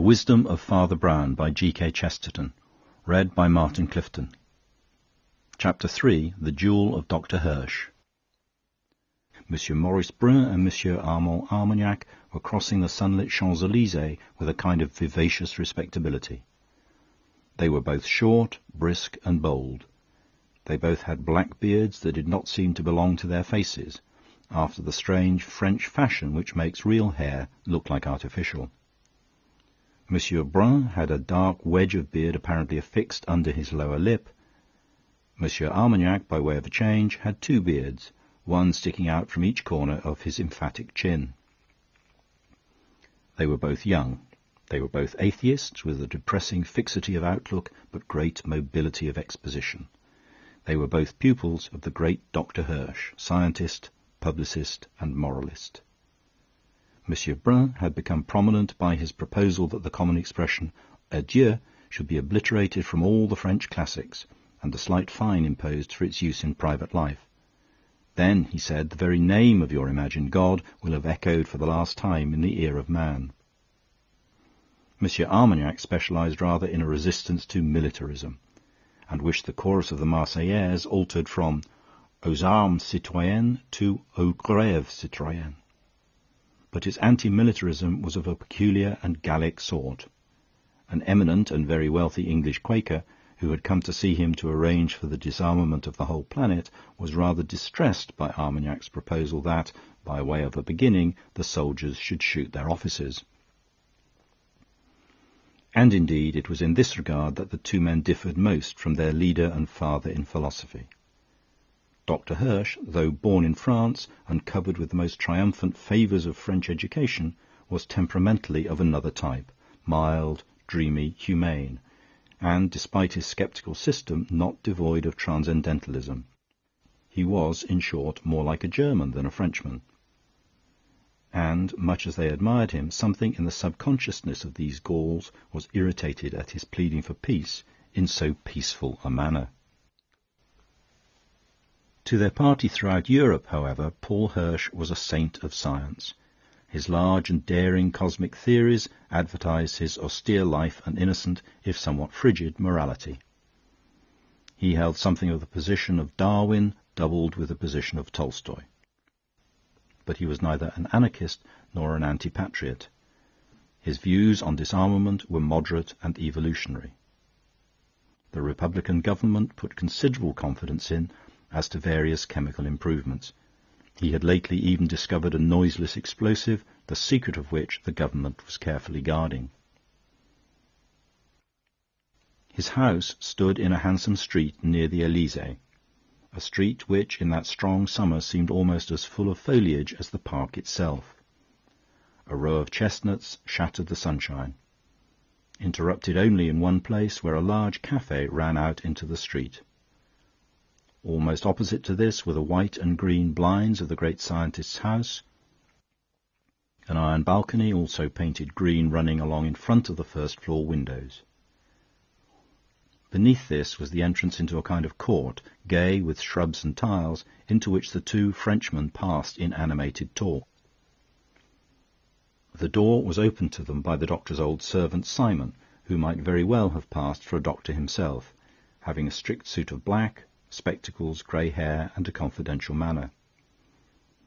The Wisdom of Father Brown by G.K. Chesterton. Read by Martin Clifton. Chapter 3. The Jewel of Doctor Hirsch. Monsieur Maurice Brun and Monsieur Armand Armagnac were crossing the sunlit Champs-Élysées with a kind of vivacious respectability. They were both short, brisk, and bold. They both had black beards that did not seem to belong to their faces, after the strange French fashion which makes real hair look like artificial. Monsieur Brun had a dark wedge of beard apparently affixed under his lower lip. Monsieur Armagnac, by way of a change, had two beards, one sticking out from each corner of his emphatic chin. They were both young. They were both atheists, with a depressing fixity of outlook but great mobility of exposition. They were both pupils of the great Dr. Hirsch, scientist, publicist, and moralist. Monsieur Brun had become prominent by his proposal that the common expression adieu should be obliterated from all the French classics, and a slight fine imposed for its use in private life. Then, he said, the very name of your imagined God will have echoed for the last time in the ear of man. Monsieur Armagnac specialized rather in a resistance to militarism, and wished the chorus of the Marseillaise altered from aux armes citoyennes to aux grèves citoyennes. But his anti-militarism was of a peculiar and Gallic sort. An eminent and very wealthy English Quaker, who had come to see him to arrange for the disarmament of the whole planet, was rather distressed by Armagnac's proposal that, by way of a beginning, the soldiers should shoot their officers. And indeed it was in this regard that the two men differed most from their leader and father in philosophy. Dr. Hirsch, though born in France and covered with the most triumphant favours of French education, was temperamentally of another type, mild, dreamy, humane, and, despite his sceptical system, not devoid of transcendentalism. He was, in short, more like a German than a Frenchman. And, much as they admired him, something in the subconsciousness of these Gauls was irritated at his pleading for peace in so peaceful a manner. To their party throughout Europe, however, Paul Hirsch was a saint of science. His large and daring cosmic theories advertised his austere life and innocent, if somewhat frigid, morality. He held something of the position of Darwin, doubled with the position of Tolstoy. But he was neither an anarchist nor an anti-patriot. His views on disarmament were moderate and evolutionary. The Republican government put considerable confidence in as to various chemical improvements. He had lately even discovered a noiseless explosive, the secret of which the government was carefully guarding. His house stood in a handsome street near the Élysée, a street which, in that strong summer, seemed almost as full of foliage as the park itself. A row of chestnuts shattered the sunshine, interrupted only in one place where a large café ran out into the street. Almost opposite to this were the white and green blinds of the great scientist's house, an iron balcony, also painted green, running along in front of the first-floor windows. Beneath this was the entrance into a kind of court, gay with shrubs and tiles, into which the two Frenchmen passed in animated talk. The door was opened to them by the doctor's old servant Simon, who might very well have passed for a doctor himself, having a strict suit of black, spectacles, grey hair, and a confidential manner.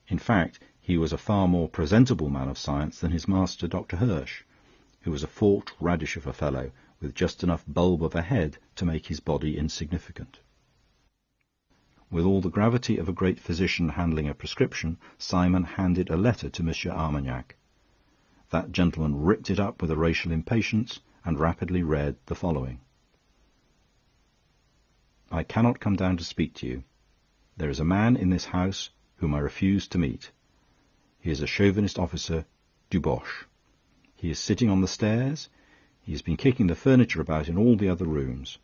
In fact, he was a far more presentable man of science than his master, Dr. Hirsch, who was a forked radish of a fellow, with just enough bulb of a head to make his body insignificant. With all the gravity of a great physician handling a prescription, Simon handed a letter to Monsieur Armagnac. That gentleman ripped it up with a racial impatience and rapidly read the following. I cannot come down to speak to you. There is a man in this house whom I refuse to meet. He is a chauvinist officer, Duboche. He is sitting on the stairs. He has been kicking the furniture about in all the other rooms.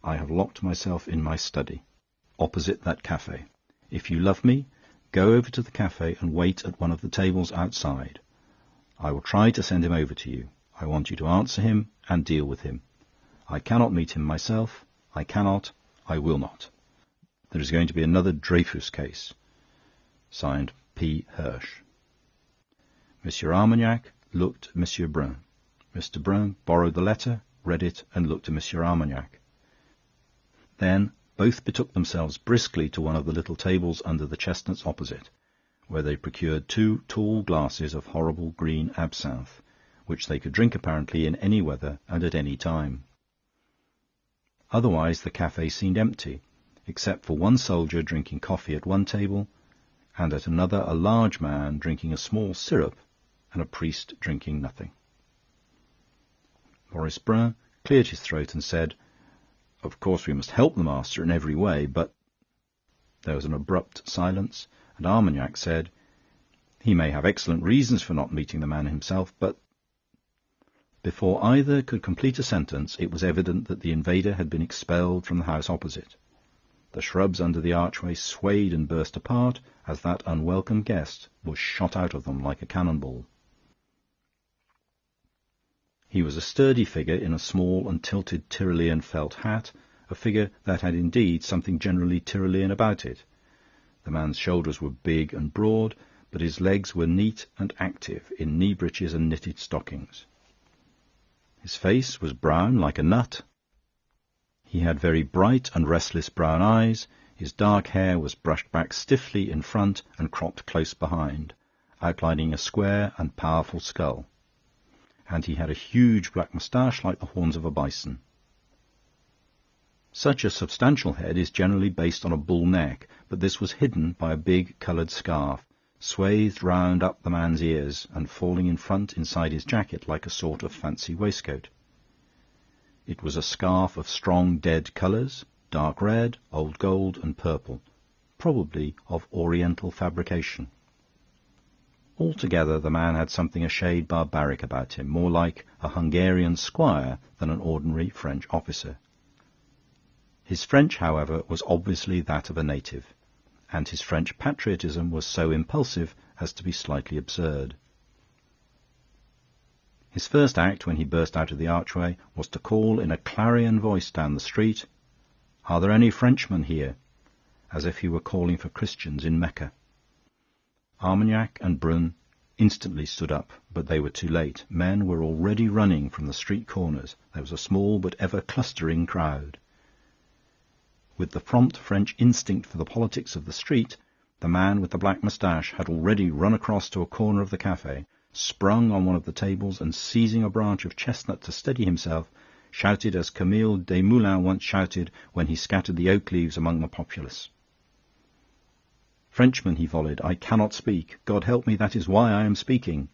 I have locked myself in my study, opposite that café. If you love me, go over to the café and wait at one of the tables outside. I will try to send him over to you. I want you to answer him and deal with him. I cannot meet him myself. I cannot. I will not. There is going to be another Dreyfus case. Signed, P. Hirsch. Monsieur Armagnac looked at Monsieur Brun. Mr. Brun borrowed the letter, read it, and looked at M. Armagnac. Then both betook themselves briskly to one of the little tables under the chestnuts opposite, where they procured 2 tall glasses of horrible green absinthe, which they could drink apparently in any weather and at any time. Otherwise the café seemed empty, except for one soldier drinking coffee at one table, and at another a large man drinking a small syrup, and a priest drinking nothing. Maurice Brun cleared his throat and said, "Of course we must help the master in every way, but—" There was an abrupt silence, and Armagnac said, "He may have excellent reasons for not meeting the man himself, but—" Before either could complete a sentence, it was evident that the invader had been expelled from the house opposite. The shrubs under the archway swayed and burst apart as that unwelcome guest was shot out of them like a cannonball. He was a sturdy figure in a small and tilted Tyrolean felt hat, a figure that had indeed something generally Tyrolean about it. The man's shoulders were big and broad, but his legs were neat and active in knee breeches and knitted stockings. His face was brown like a nut. He had very bright and restless brown eyes. His dark hair was brushed back stiffly in front and cropped close behind, outlining a square and powerful skull. And he had a huge black moustache like the horns of a bison. Such a substantial head is generally based on a bull neck, but this was hidden by a big coloured scarf, swathed round up the man's ears and falling in front inside his jacket like a sort of fancy waistcoat. It was a scarf of strong dead colours, dark red, old gold, and purple, probably of oriental fabrication. Altogether the man had something a shade barbaric about him, more like a Hungarian squire than an ordinary French officer. His French, however, was obviously that of a native, and his French patriotism was so impulsive as to be slightly absurd. His first act, when he burst out of the archway, was to call in a clarion voice down the street, "Are there any Frenchmen here?" as if he were calling for Christians in Mecca. Armagnac and Brun instantly stood up, but they were too late. Men were already running from the street corners. There was a small but ever clustering crowd. With the prompt French instinct for the politics of the street, the man with the black moustache had already run across to a corner of the café, sprung on one of the tables, and seizing a branch of chestnut to steady himself, shouted as Camille Desmoulins once shouted when he scattered the oak leaves among the populace. "Frenchmen," he volleyed, "I cannot speak. God help me, that is why I am speaking.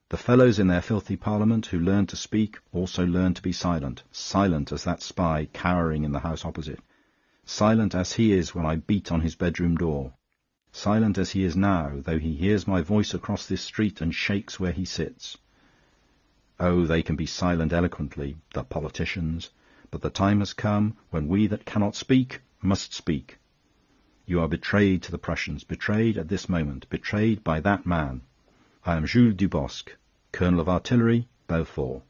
The fellows in their filthy parliament who learn to speak also learn to be silent, silent as that spy cowering in the house opposite, silent as he is when I beat on his bedroom door, silent as he is now, though he hears my voice across this street and shakes where he sits. Oh, they can be silent eloquently, the politicians, but the time has come when we that cannot speak must speak. You are betrayed to the Prussians, betrayed at this moment, betrayed by that man. I am Jules Dubosc, Colonel of Artillery, Belfort.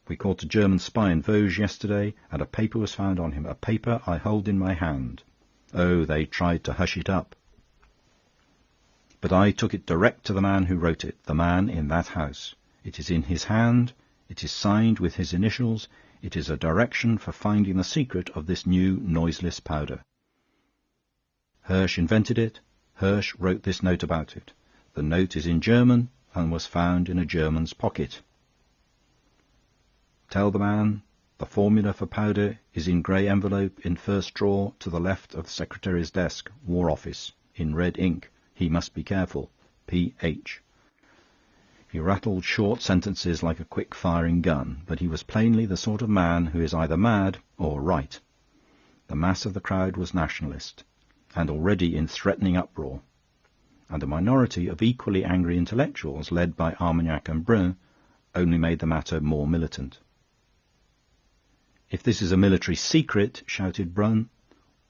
We caught a German spy in Vosges yesterday, and a paper was found on him, a paper I hold in my hand. Oh, they tried to hush it up. But I took it direct to the man who wrote it, the man in that house. It is in his hand, it is signed with his initials, it is a direction for finding the secret of this new noiseless powder. Hirsch invented it. Hirsch wrote this note about it. The note is in German and was found in a German's pocket. Tell the man the formula for powder is in grey envelope in first drawer to the left of the secretary's desk, War Office, in red ink. He must be careful. P.H. He rattled short sentences like a quick-firing gun, but he was plainly the sort of man who is either mad or right. The mass of the crowd was nationalist, and already in threatening uproar, and a minority of equally angry intellectuals, led by Armagnac and Brun, only made the matter more militant. "If this is a military secret," shouted Brun,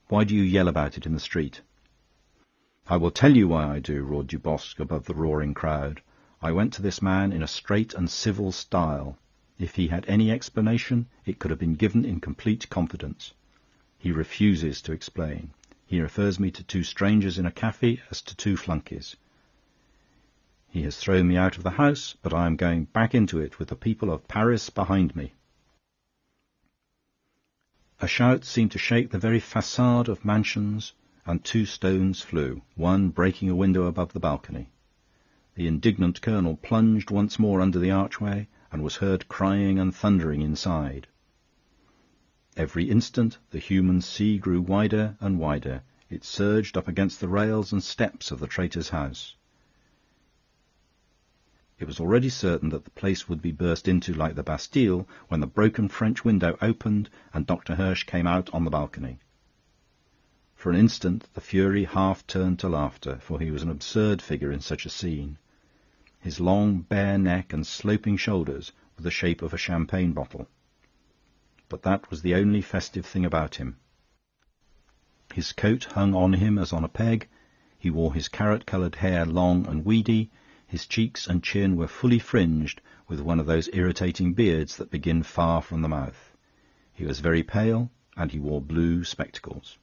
"why do you yell about it in the street?" "I will tell you why I do," roared Dubosc above the roaring crowd. "I went to this man in a straight and civil style. If he had any explanation, it could have been given in complete confidence. He refuses to explain. He refers me to 2 strangers in a café as to 2 flunkies. He has thrown me out of the house, but I am going back into it with the people of Paris behind me." A shout seemed to shake the very façade of mansions, and 2 stones flew, one breaking a window above the balcony. The indignant colonel plunged once more under the archway, and was heard crying and thundering inside. Every instant the human sea grew wider and wider. It surged up against the rails and steps of the traitor's house. It was already certain that the place would be burst into like the Bastille when the broken French window opened and Dr. Hirsch came out on the balcony. For an instant the fury half turned to laughter, for he was an absurd figure in such a scene. His long, bare neck and sloping shoulders were the shape of a champagne bottle. But that was the only festive thing about him. His coat hung on him as on a peg, he wore his carrot-coloured hair long and weedy, his cheeks and chin were fully fringed with one of those irritating beards that begin far from the mouth. He was very pale, and he wore blue spectacles.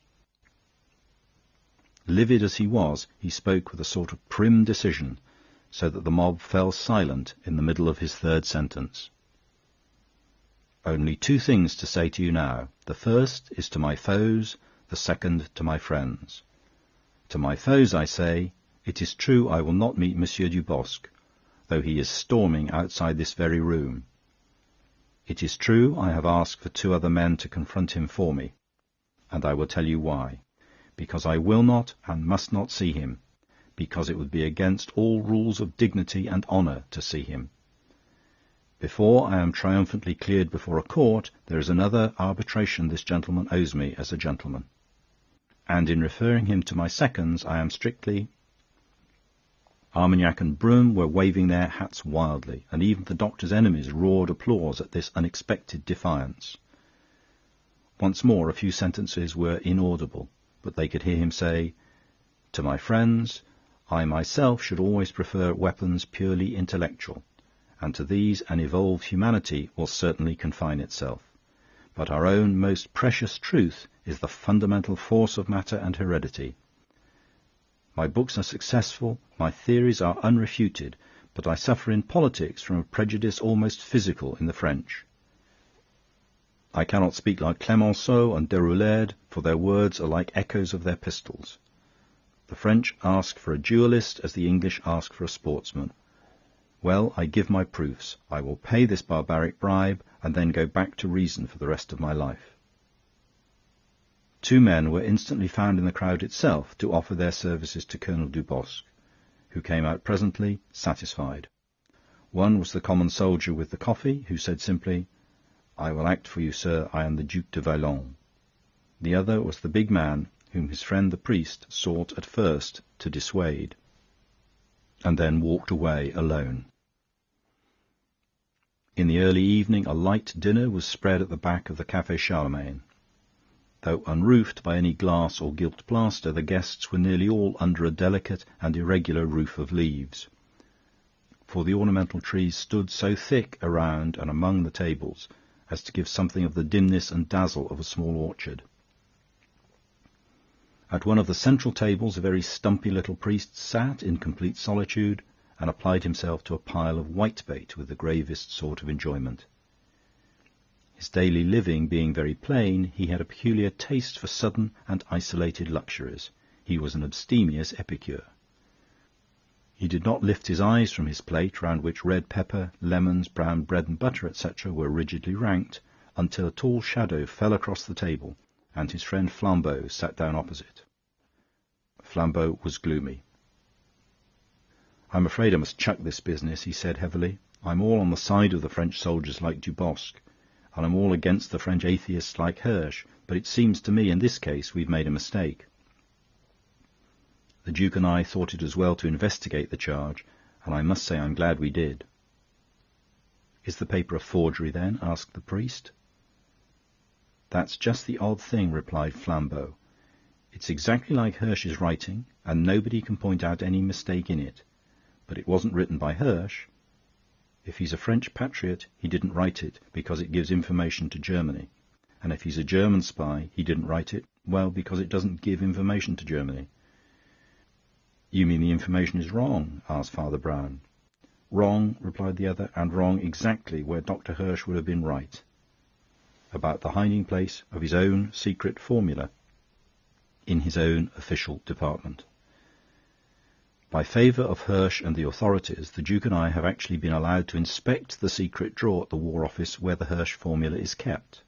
Livid as he was, he spoke with a sort of prim decision, so that the mob fell silent in the middle of his third sentence. "Only 2 things to say to you now. The first is to my foes, the second to my friends. To my foes I say, it is true I will not meet Monsieur Dubosc, though he is storming outside this very room. It is true I have asked for 2 other men to confront him for me, and I will tell you why. Because I will not and must not see him, because it would be against all rules of dignity and honour to see him. Before I am triumphantly cleared before a court, there is another arbitration this gentleman owes me as a gentleman. And in referring him to my seconds, I am strictly—" Armagnac and Brun were waving their hats wildly, and even the doctor's enemies roared applause at this unexpected defiance. Once more a few sentences were inaudible, but they could hear him say, "To my friends, I myself should always prefer weapons purely intellectual, and to these an evolved humanity will certainly confine itself. But our own most precious truth is the fundamental force of matter and heredity. My books are successful, my theories are unrefuted, but I suffer in politics from a prejudice almost physical in the French. I cannot speak like Clemenceau and Déroulède, for their words are like echoes of their pistols. The French ask for a duellist as the English ask for a sportsman. Well, I give my proofs. I will pay this barbaric bribe, and then go back to reason for the rest of my life." 2 men were instantly found in the crowd itself to offer their services to Colonel Dubosc, who came out presently, satisfied. One was the common soldier with the coffee, who said simply, "I will act for you, sir. I am the Duc de Vallon." The other was the big man, whom his friend the priest sought at first to dissuade, and then walked away alone. In the early evening a light dinner was spread at the back of the Café Charlemagne. Though unroofed by any glass or gilt plaster, the guests were nearly all under a delicate and irregular roof of leaves, for the ornamental trees stood so thick around and among the tables as to give something of the dimness and dazzle of a small orchard. At one of the central tables a very stumpy little priest sat in complete solitude and applied himself to a pile of whitebait with the gravest sort of enjoyment. His daily living being very plain, he had a peculiar taste for sudden and isolated luxuries. He was an abstemious epicure. He did not lift his eyes from his plate, round which red pepper, lemons, brown bread and butter, etc., were rigidly ranked, until a tall shadow fell across the table, and his friend Flambeau sat down opposite. Flambeau was gloomy. "I'm afraid I must chuck this business," he said heavily. "I'm all on the side of the French soldiers like Dubosc, and I'm all against the French atheists like Hirsch, but it seems to me in this case we've made a mistake. The Duke and I thought it as well to investigate the charge, and I must say I'm glad we did." "Is the paper a forgery, then?" asked the priest. "That's just the odd thing," replied Flambeau. "It's exactly like Hirsch's writing, and nobody can point out any mistake in it. But it wasn't written by Hirsch. If he's a French patriot, he didn't write it because it gives information to Germany. And if he's a German spy, he didn't write it, well, because it doesn't give information to Germany. "You mean the information is wrong?" asked Father Brown. "Wrong," replied the other, "and wrong exactly where Dr. Hirsch would have been right. About the hiding place of his own secret formula in his own official department. By favour of Hirsch and the authorities, the Duke and I have actually been allowed to inspect the secret drawer at the War Office where the Hirsch formula is kept.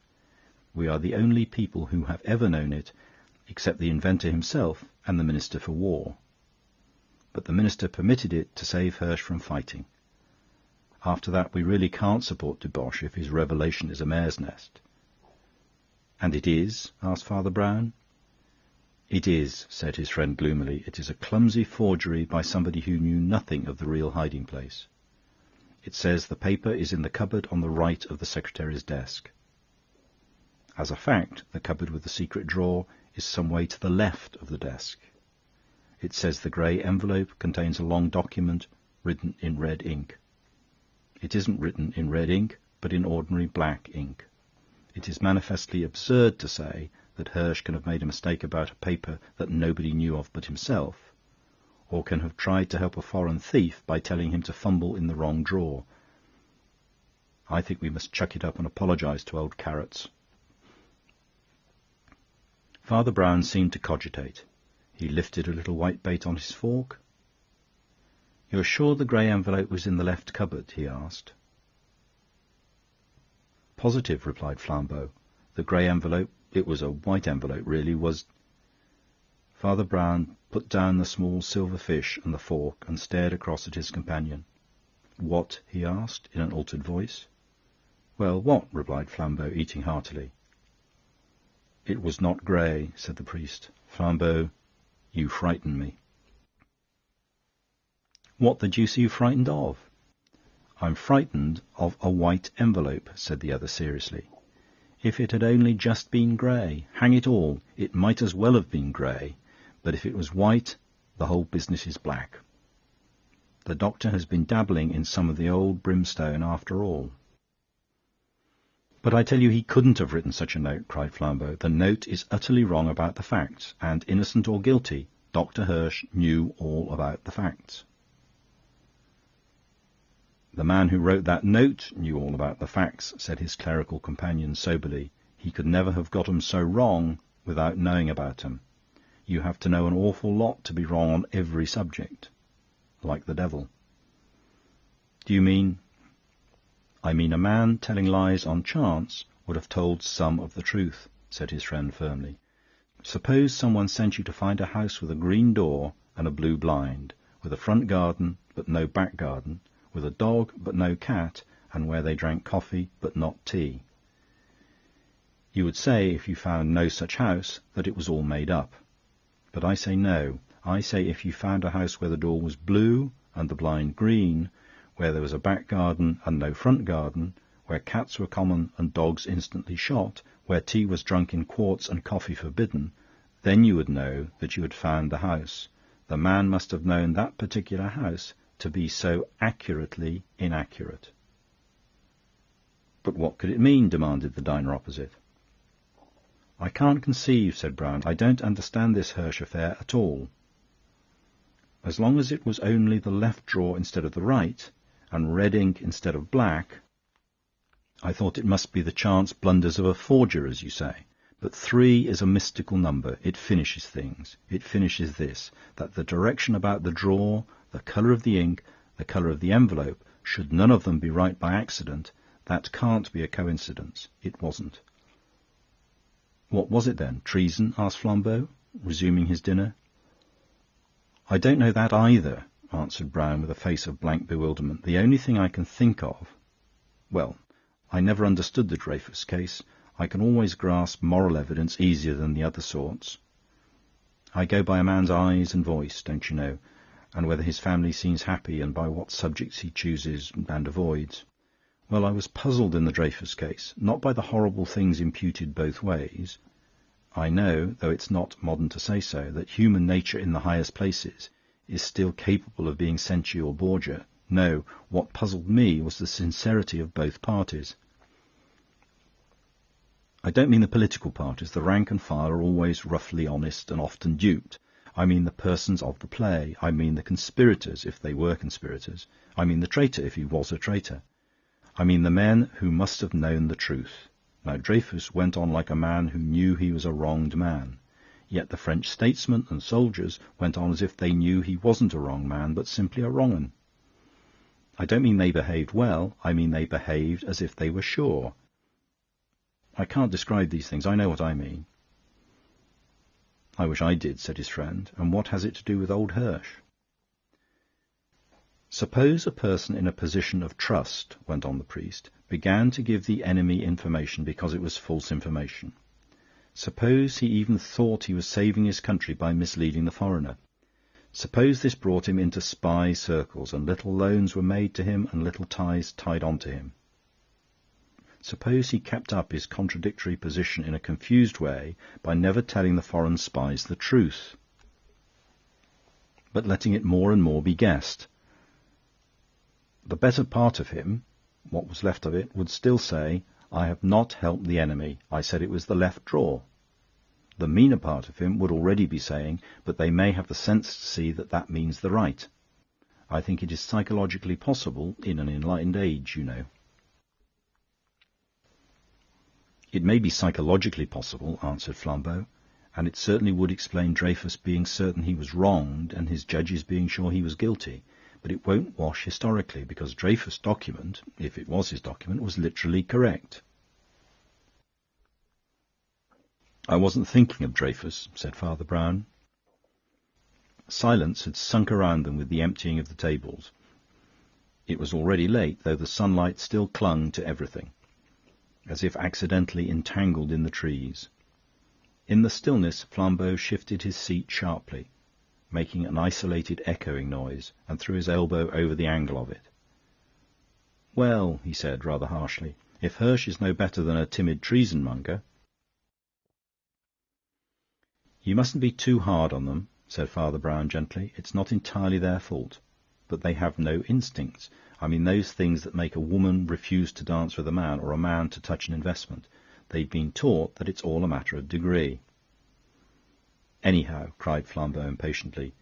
We are the only people who have ever known it, except the inventor himself and the Minister for War. But the Minister permitted it to save Hirsch from fighting. After that, we really can't support Deboche if his revelation is a mare's nest." "And it is?" asked Father Brown. "It is," said his friend gloomily. "It is a clumsy forgery by somebody who knew nothing of the real hiding place. It says the paper is in the cupboard on the right of the secretary's desk. As a fact, the cupboard with the secret drawer is some way to the left of the desk. It says the grey envelope contains a long document written in red ink. It isn't written in red ink, but in ordinary black ink. It is manifestly absurd to say that Hirsch can have made a mistake about a paper that nobody knew of but himself, or can have tried to help a foreign thief by telling him to fumble in the wrong drawer. I think we must chuck it up and apologise to old Carrots." Father Brown seemed to cogitate. He lifted a little whitebait on his fork. "You're sure the grey envelope was in the left cupboard?" he asked. "Positive," replied Flambeau. "The grey envelope, it was a white envelope really, was—" Father Brown put down the small silver fish and the fork and stared across at his companion. "What?" he asked, in an altered voice. "Well, what?" replied Flambeau, eating heartily. "It was not grey," said the priest. "Flambeau, you frighten me." "What the deuce are you frightened of?" "I'm frightened of a white envelope," said the other seriously. "If it had only just been grey, hang it all, it might as well have been grey. But if it was white, the whole business is black. The doctor has been dabbling in some of the old brimstone after all." "But I tell you he couldn't have written such a note," cried Flambeau. "The note is utterly wrong about the facts, and, innocent or guilty, Dr. Hirsch knew all about the facts." "The man who wrote that note knew all about the facts," said his clerical companion soberly. "He could never have got 'em so wrong without knowing about 'em. You have to know an awful lot to be wrong on every subject. Like the devil." "Do you mean—" "I mean a man telling lies on chance would have told some of the truth," said his friend firmly. "Suppose someone sent you to find a house with a green door and a blue blind, with a front garden but no back garden, with a dog but no cat, and where they drank coffee but not tea. You would say, if you found no such house, that it was all made up. But I say no. I say if you found a house where the door was blue and the blind green, where there was a back garden and no front garden, where cats were common and dogs instantly shot, where tea was drunk in quarts and coffee forbidden, then you would know that you had found the house. The man must have known that particular house to be so accurately inaccurate." "But what could it mean?" demanded the diner opposite. "I can't conceive," said Brown. "I don't understand this Hirsch affair at all. As long as it was only the left drawer instead of the right, and red ink instead of black, I thought it must be the chance blunders of a forger, as you say. But 3 is a mystical number. It finishes things. It finishes this, that the direction about the drawer, the colour of the ink, the colour of the envelope, should none of them be right by accident, that can't be a coincidence. It wasn't." "What was it then? Treason?" asked Flambeau, resuming his dinner. "I don't know that either," answered Brown with a face of blank bewilderment. "The only thing I can think of— Well, I never understood the Dreyfus case. I can always grasp moral evidence easier than the other sorts. I go by a man's eyes and voice, don't you know, and whether his family seems happy and by what subjects he chooses and avoids. Well, I was puzzled in the Dreyfus case, not by the horrible things imputed both ways. I know, though it's not modern to say so, that human nature in the highest places is still capable of being Cenci or Borgia. No, what puzzled me was the sincerity of both parties. I don't mean the political parties. The rank and file are always roughly honest and often duped. I mean the persons of the play. I mean the conspirators, if they were conspirators. I mean the traitor, if he was a traitor. I mean the men who must have known the truth. Now Dreyfus went on like a man who knew he was a wronged man. Yet the French statesmen and soldiers went on as if they knew he wasn't a wrong man, but simply a wrong 'un. I don't mean they behaved well, I mean they behaved as if they were sure. I can't describe these things, I know what I mean. I wish I did, said his friend. And what has it to do with old Hirsch? Suppose a person in a position of trust, went on the priest, began to give the enemy information because it was false information. Suppose he even thought he was saving his country by misleading the foreigner. Suppose this brought him into spy circles, and little loans were made to him and little ties tied on to him. Suppose he kept up his contradictory position in a confused way by never telling the foreign spies the truth, but letting it more and more be guessed. The better part of him, what was left of it, would still say, I have not helped the enemy, I said it was the left drawer. The meaner part of him would already be saying, but they may have the sense to see that that means the right. I think it is psychologically possible in an enlightened age, you know. It may be psychologically possible, answered Flambeau, and it certainly would explain Dreyfus being certain he was wronged and his judges being sure he was guilty, but it won't wash historically, because Dreyfus' document, if it was his document, was literally correct. I wasn't thinking of Dreyfus, said Father Brown. Silence had sunk around them with the emptying of the tables. It was already late, though the sunlight still clung to everything, as if accidentally entangled in the trees. In the stillness, Flambeau shifted his seat sharply, making an isolated echoing noise, and threw his elbow over the angle of it. Well, he said rather harshly, if Hirsch is no better than a timid treasonmonger... You mustn't be too hard on them, said Father Brown gently. It's not entirely their fault. But they have no instincts. I mean those things that make a woman refuse to dance with a man, or a man to touch an investment. They've been taught that it's all a matter of degree. Anyhow, cried Flambeau impatiently,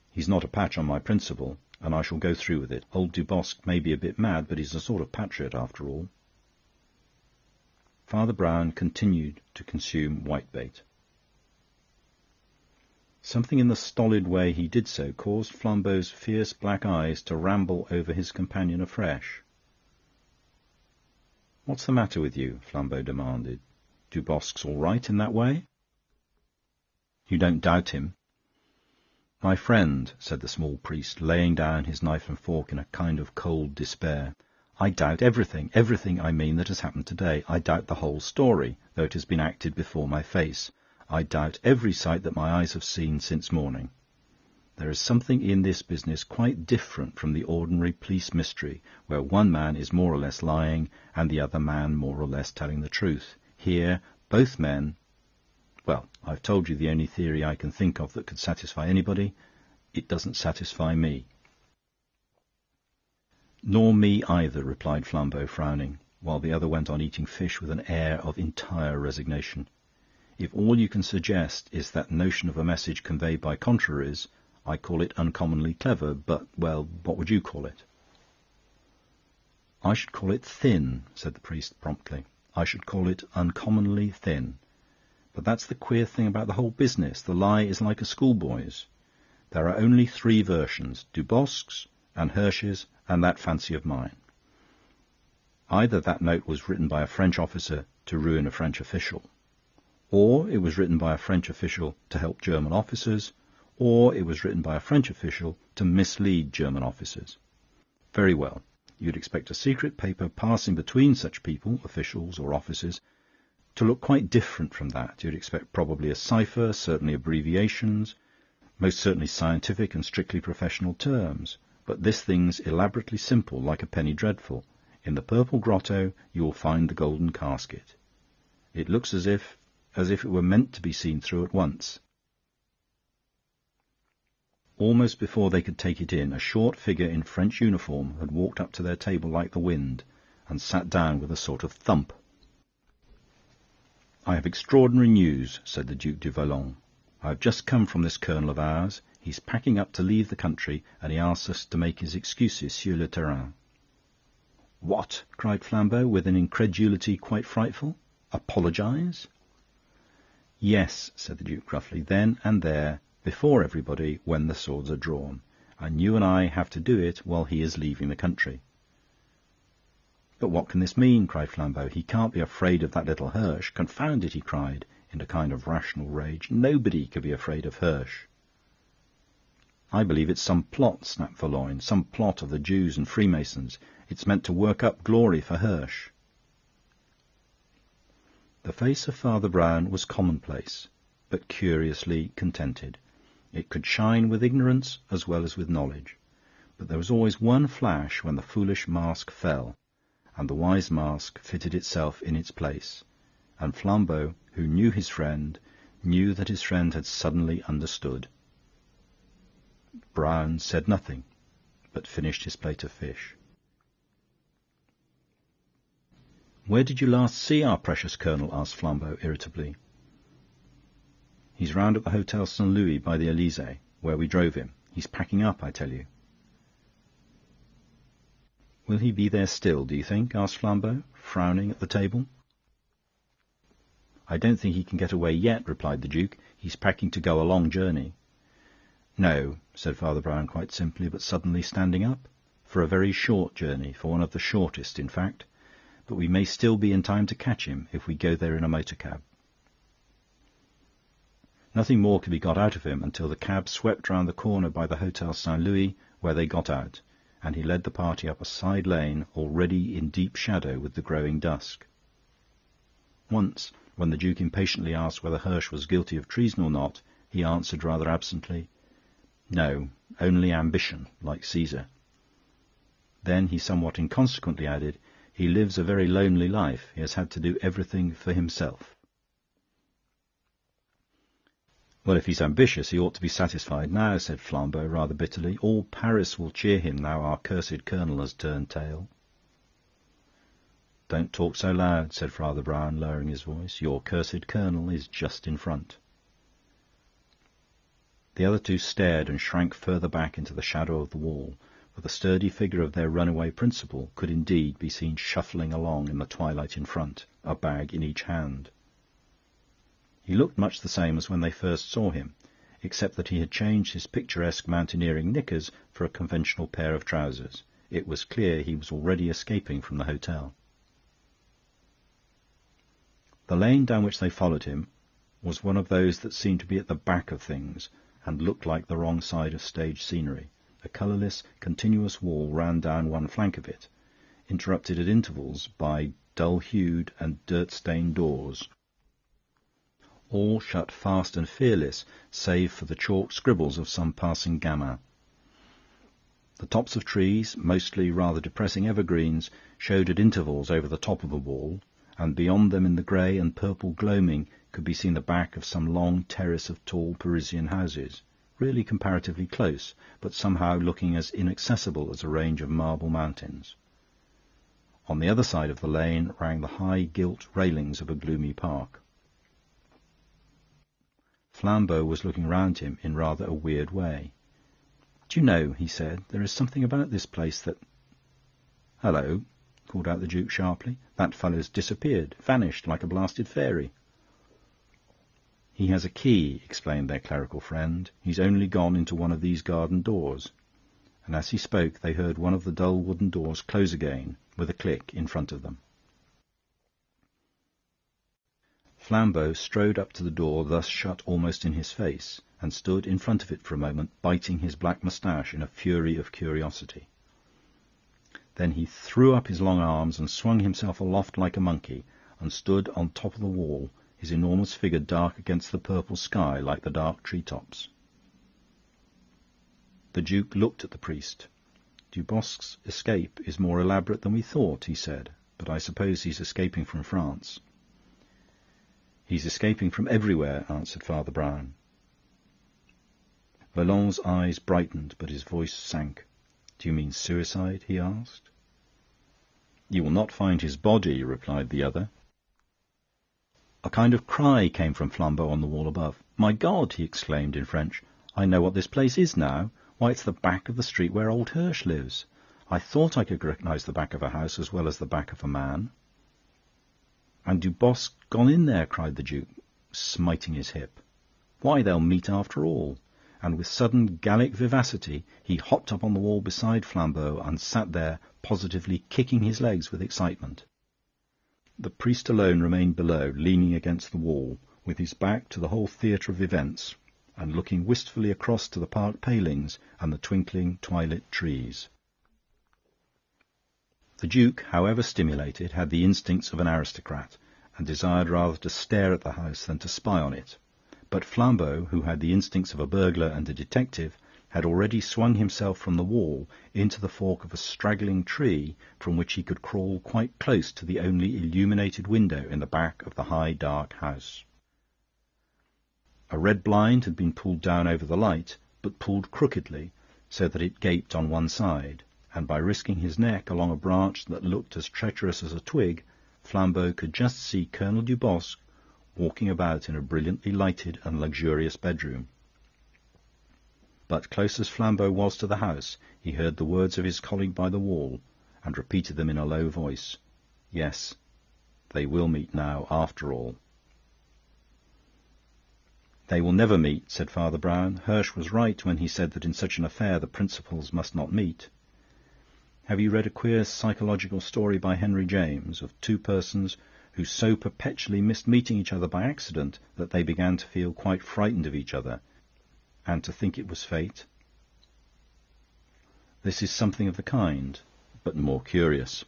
he's not a patch on my principle, and I shall go through with it. Old Dubosc may be a bit mad, but he's a sort of patriot after all. Father Brown continued to consume whitebait. Something in the stolid way he did so caused Flambeau's fierce black eyes to ramble over his companion afresh. "What's the matter with you?" Flambeau demanded. "Dubosc's all right in that way?" "You don't doubt him?" "My friend," said the small priest, laying down his knife and fork in a kind of cold despair, "I doubt everything, I mean, that has happened today. I doubt the whole story, though it has been acted before my face. I doubt every sight that my eyes have seen since morning. There is something in this business quite different from the ordinary police mystery, where one man is more or less lying and the other man more or less telling the truth. Here, both men... Well, I've told you the only theory I can think of that could satisfy anybody. It doesn't satisfy me." "Nor me either," replied Flambeau, frowning, while the other went on eating fish with an air of entire resignation. "If all you can suggest is that notion of a message conveyed by contraries, I call it uncommonly clever, but, well, what would you call it?" "I should call it thin," said the priest promptly. "I should call it uncommonly thin. But that's the queer thing about the whole business. The lie is like a schoolboy's. There are only 3 versions, Dubosc's and Hirsch's and that fancy of mine. Either that note was written by a French officer to ruin a French official, or it was written by a French official to help German officers, or it was written by a French official to mislead German officers. Very well, you'd expect a secret paper passing between such people, officials or officers, to look quite different from that. You'd expect probably a cipher, certainly abbreviations, most certainly scientific and strictly professional terms. But this thing's elaborately simple, like a penny dreadful. In the purple grotto you will find the golden casket. It looks as if it were meant to be seen through at once." Almost before they could take it in, a short figure in French uniform had walked up to their table like the wind, and sat down with a sort of thump. "I have extraordinary news," said the Duc de Valon. I've just come from this colonel of ours. He's packing up to leave the country, and he asks us to make his excuses sur le terrain." "What?" cried Flambeau, with an incredulity quite frightful. "Apologise?" "Yes," said the Duke gruffly, "then and there, before everybody, when the swords are drawn. And you and I have to do it while he is leaving the country." "But what can this mean?" cried Flambeau. "He can't be afraid of that little Hirsch. Confound it," he cried, in a kind of rational rage. "Nobody could be afraid of Hirsch." "I believe it's some plot," snapped Verloyn, "some plot of the Jews and Freemasons. It's meant to work up glory for Hirsch." The face of Father Brown was commonplace, but curiously contented. It could shine with ignorance as well as with knowledge. But there was always one flash when the foolish mask fell, and the wise mask fitted itself in its place, and Flambeau, who knew his friend, knew that his friend had suddenly understood. Brown said nothing, but finished his plate of fish. "Where did you last see our precious colonel?" asked Flambeau irritably. "He's round at the Hotel St. Louis by the Élysée, where we drove him. He's packing up, I tell you." "Will he be there still, do you think?" asked Flambeau, frowning at the table. "I don't think he can get away yet," replied the Duke. "He's packing to go a long journey." "No," said Father Brown quite simply, but suddenly standing up. "For a very short journey, for one of the shortest, in fact. But we may still be in time to catch him if we go there in a motor cab." Nothing more could be got out of him until the cab swept round the corner by the Hotel St. Louis, where they got out, and he led the party up a side lane already in deep shadow with the growing dusk. Once, when the Duke impatiently asked whether Hirsch was guilty of treason or not, he answered rather absently, "No, only ambition, like Caesar." Then he somewhat inconsequently added, "He lives a very lonely life. He has had to do everything for himself." "Well, if he's ambitious, he ought to be satisfied now," said Flambeau rather bitterly. "All Paris will cheer him now our cursed colonel has turned tail." "Don't talk so loud," said Father Brown, lowering his voice. "Your cursed colonel is just in front." The other two stared and shrank further back into the shadow of the wall, for the sturdy figure of their runaway principal could indeed be seen shuffling along in the twilight in front, a bag in each hand. He looked much the same as when they first saw him, except that he had changed his picturesque mountaineering knickers for a conventional pair of trousers. It was clear he was already escaping from the hotel. The lane down which they followed him was one of those that seemed to be at the back of things and looked like the wrong side of stage scenery. A colourless, continuous wall ran down one flank of it, interrupted at intervals by dull-hued and dirt-stained doors, all shut fast and fearless, save for the chalk scribbles of some passing gamin. The tops of trees, mostly rather depressing evergreens, showed at intervals over the top of the wall, and beyond them in the grey and purple gloaming could be seen the back of some long terrace of tall Parisian houses, really comparatively close, but somehow looking as inaccessible as a range of marble mountains. On the other side of the lane rang the high gilt railings of a gloomy park. Flambeau was looking round him in rather a weird way. "Do you know," he said, "there is something about this place that—" "Hullo," called out the Duke sharply. "That fellow's disappeared, vanished like a blasted fairy." "He has a key," explained their clerical friend. "He's only gone into one of these garden doors." And as he spoke they heard one of the dull wooden doors close again with a click in front of them. Flambeau strode up to the door thus shut almost in his face, and stood in front of it for a moment, biting his black moustache in a fury of curiosity. Then he threw up his long arms and swung himself aloft like a monkey, and stood on top of the wall, his enormous figure dark against the purple sky like the dark tree-tops. The Duke looked at the priest. "Dubosc's escape is more elaborate than we thought," he said, "but I suppose he's escaping from France." "He's escaping from everywhere," answered Father Brown. Vallon's eyes brightened, but his voice sank. "Do you mean suicide?" he asked. "You will not find his body," replied the other. A kind of cry came from Flambeau on the wall above. "My God!" he exclaimed in French. "I know what this place is now. Why, it's the back of the street where old Hirsch lives. I thought I could recognise the back of a house as well as the back of a man." "And Dubosc gone in there?" cried the Duke, smiting his hip. "Why, they'll meet after all." And with sudden Gallic vivacity he hopped up on the wall beside Flambeau and sat there, positively kicking his legs with excitement. The priest alone remained below, leaning against the wall, with his back to the whole theatre of events, and looking wistfully across to the park palings and the twinkling twilit trees. The Duke, however stimulated, had the instincts of an aristocrat, and desired rather to stare at the house than to spy on it. But Flambeau, who had the instincts of a burglar and a detective, had already swung himself from the wall into the fork of a straggling tree from which he could crawl quite close to the only illuminated window in the back of the high, dark house. A red blind had been pulled down over the light, but pulled crookedly, so that it gaped on one side, and by risking his neck along a branch that looked as treacherous as a twig, Flambeau could just see Colonel Dubosc walking about in a brilliantly lighted and luxurious bedroom. But close as Flambeau was to the house, he heard the words of his colleague by the wall, and repeated them in a low voice. Yes, they will meet now, after all. "They will never meet," said Father Brown. "Hirsch was right when he said that in such an affair the principals must not meet. Have you read a queer psychological story by Henry James of two persons who so perpetually missed meeting each other by accident that they began to feel quite frightened of each other, and to think it was fate? This is something of the kind, but more curious.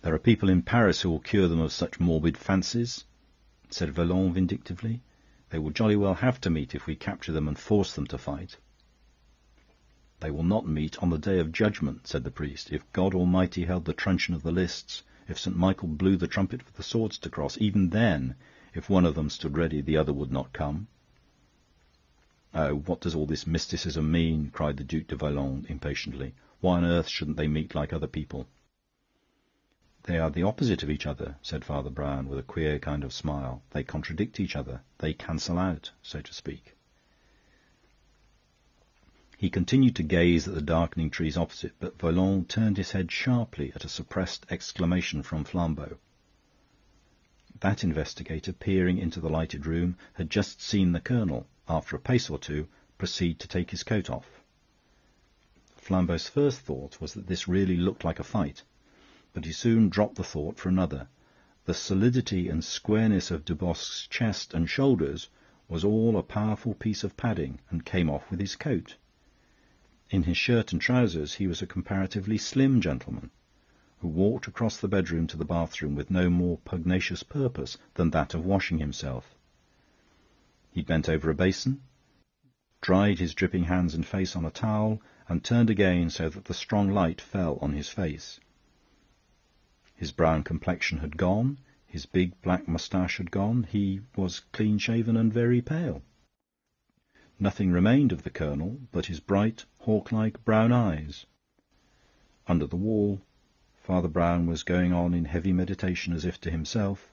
There are people in Paris who will cure them of such morbid fancies," said Vallon vindictively. "They will jolly well have to meet if we capture them and force them to fight." "They will not meet on the day of judgment," said the priest. "If God Almighty held the truncheon of the lists, if St. Michael blew the trumpet for the swords to cross, even then, if one of them stood ready, the other would not come." "Oh, what does all this mysticism mean?" cried the Duc de Vallon impatiently. "Why on earth shouldn't they meet like other people?" "They are the opposite of each other," said Father Brown, with a queer kind of smile. "They contradict each other. They cancel out, so to speak." He continued to gaze at the darkening trees opposite, but Vallon turned his head sharply at a suppressed exclamation from Flambeau. That investigator, peering into the lighted room, had just seen the colonel, after a pace or two, proceed to take his coat off. Flambeau's first thought was that this really looked like a fight, but he soon dropped the thought for another. The solidity and squareness of Dubosc's chest and shoulders was all a powerful piece of padding, and came off with his coat. In his shirt and trousers he was a comparatively slim gentleman, who walked across the bedroom to the bathroom with no more pugnacious purpose than that of washing himself. He bent over a basin, dried his dripping hands and face on a towel, and turned again so that the strong light fell on his face. His brown complexion had gone, his big black moustache had gone, he was clean-shaven and very pale. Nothing remained of the colonel but his bright, hawk-like brown eyes. Under the wall, Father Brown was going on in heavy meditation as if to himself.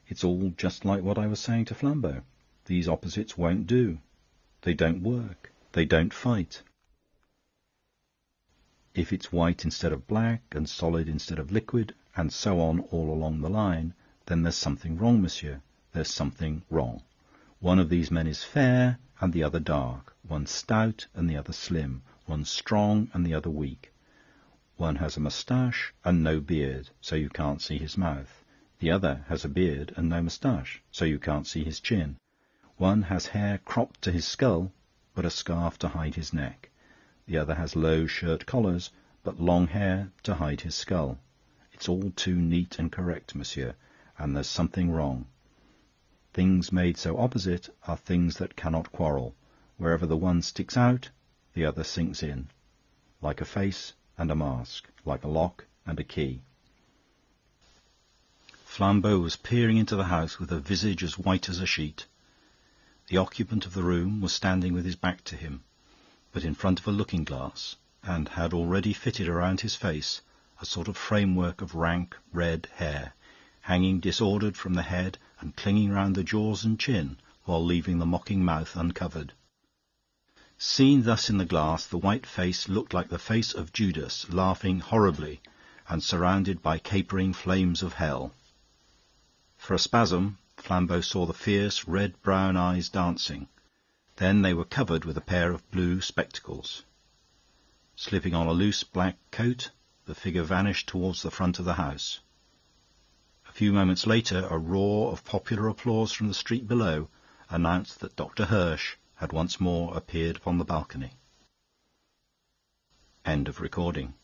"It's all just like what I was saying to Flambeau. These opposites won't do. They don't work. They don't fight. If it's white instead of black, and solid instead of liquid, and so on all along the line, then there's something wrong, monsieur. There's something wrong. One of these men is fair and the other dark, one stout and the other slim, one strong and the other weak. One has a moustache and no beard, so you can't see his mouth. The other has a beard and no moustache, so you can't see his chin. One has hair cropped to his skull, but a scarf to hide his neck. The other has low shirt collars, but long hair to hide his skull. It's all too neat and correct, monsieur, and there's something wrong. Things made so opposite are things that cannot quarrel. Wherever the one sticks out, the other sinks in, like a face and a mask, like a lock and a key." Flambeau was peering into the house with a visage as white as a sheet. The occupant of the room was standing with his back to him, but in front of a looking-glass, and had already fitted around his face a sort of framework of rank red hair, hanging disordered from the head and clinging round the jaws and chin, while leaving the mocking mouth uncovered. Seen thus in the glass, the white face looked like the face of Judas, laughing horribly and surrounded by capering flames of hell. For a spasm, Flambeau saw the fierce red-brown eyes dancing. Then they were covered with a pair of blue spectacles. Slipping on a loose black coat, the figure vanished towards the front of the house. A few moments later, a roar of popular applause from the street below announced that Dr. Hirsch had once more appeared upon the balcony. End of recording.